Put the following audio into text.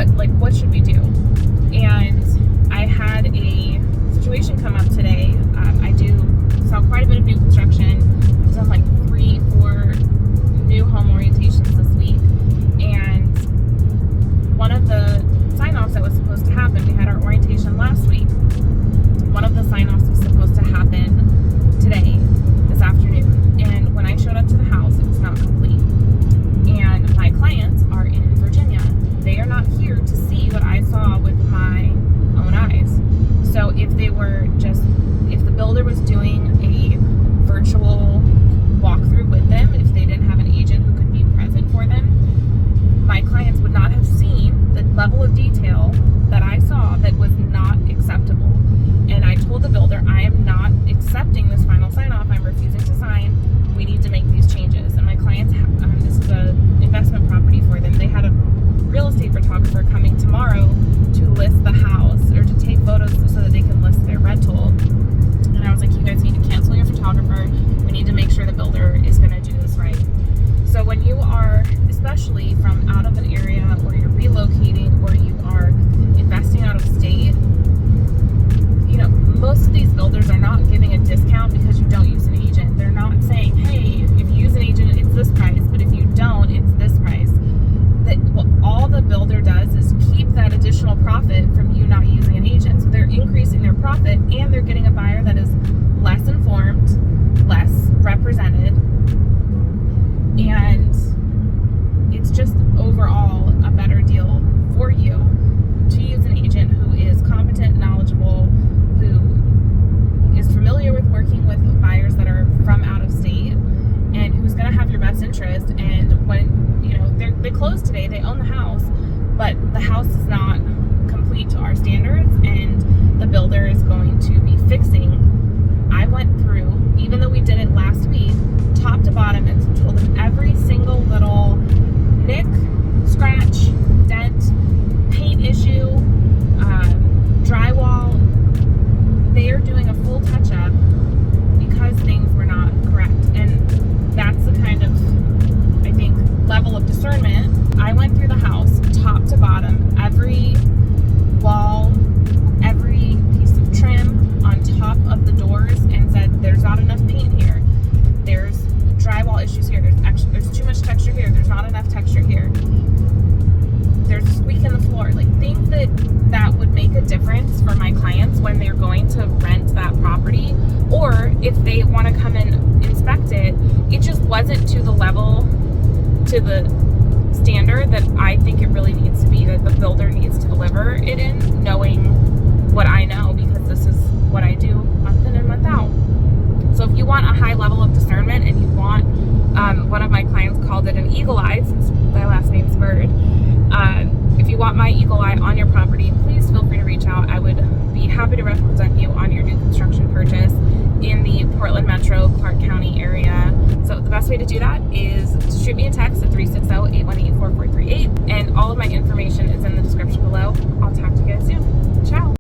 what should we do? And I had a situation come up today. I saw quite a bit of new construction. I've done like 3-4 new home orientations this week, and one of the sign-offs that was supposed to happen, we had our orientation last week. One of the sign-offs was supposed to happen today, this afternoon, and when I showed up to the house, it was not complete. And my clients are in Virginia. They are not here to see what I saw with my own eyes. So if the builder was doing a virtual walkthrough with them, if they didn't have an agent who could be present for them, my clients would not have seen the level of detail that I saw that was not acceptable. And I told the builder, I am not accepting this final sign-off. I'm refusing to sign. We need to make these changes. And my clients, this is an investment property for them. They had a real estate photographer coming tomorrow to list the house, or to take photos so that they can list their rental. And I was like, you guys need to cancel your photographer. We need to make sure the builder is going to do this right. So when you are, especially from out of an area, or you're relocating, or you are investing out of state, most of these builders are not giving a discount because you don't use an agent. They're not saying, hey, if you use an agent, it's this price, but if you don't, it's this price. All the builder does is keep that additional profit from you not using an agent. So they're increasing their profit, and they're getting a buyer that is less informed, less represented, and it's just overall a better deal for you to use an agent who is competent, knowledgeable, who is familiar with working with buyers that are from out of state, and who's going to have your best interest. And when they closed today, they own the house, but the house is not complete to our standards, and the builder is going to be fixing. I went through, even though we did it last week, top to bottom, and told them every single little nick, scratch, dent, paint issue, drywall. They are doing a full touch-up because things were not correct. And that's the kind of, I think, level of discernment. I went through the house, top to bottom, every wall, every piece of trim on top of the doors, and said, there's not enough paint here. There's drywall issues here. There's too much texture here. There's not enough texture here. There's a squeak in the floor. Like, things that would make a difference for my clients when they're going to rent that property, or if they want to come and inspect it. It just wasn't to the level, to the standard that I think it really needs to be, that the builder needs to deliver it in, knowing what I know, because this is what I do month in and month out. So if you want a high level of discernment, and you want, one of my clients called it an eagle eye, since my last name's Byrd. If you want my eagle eye on your property, please feel free to reach out. I would be happy to represent you on your new construction purchase in the Portland Metro, Clark County area. So the best way to do that is to shoot me a text at 360-815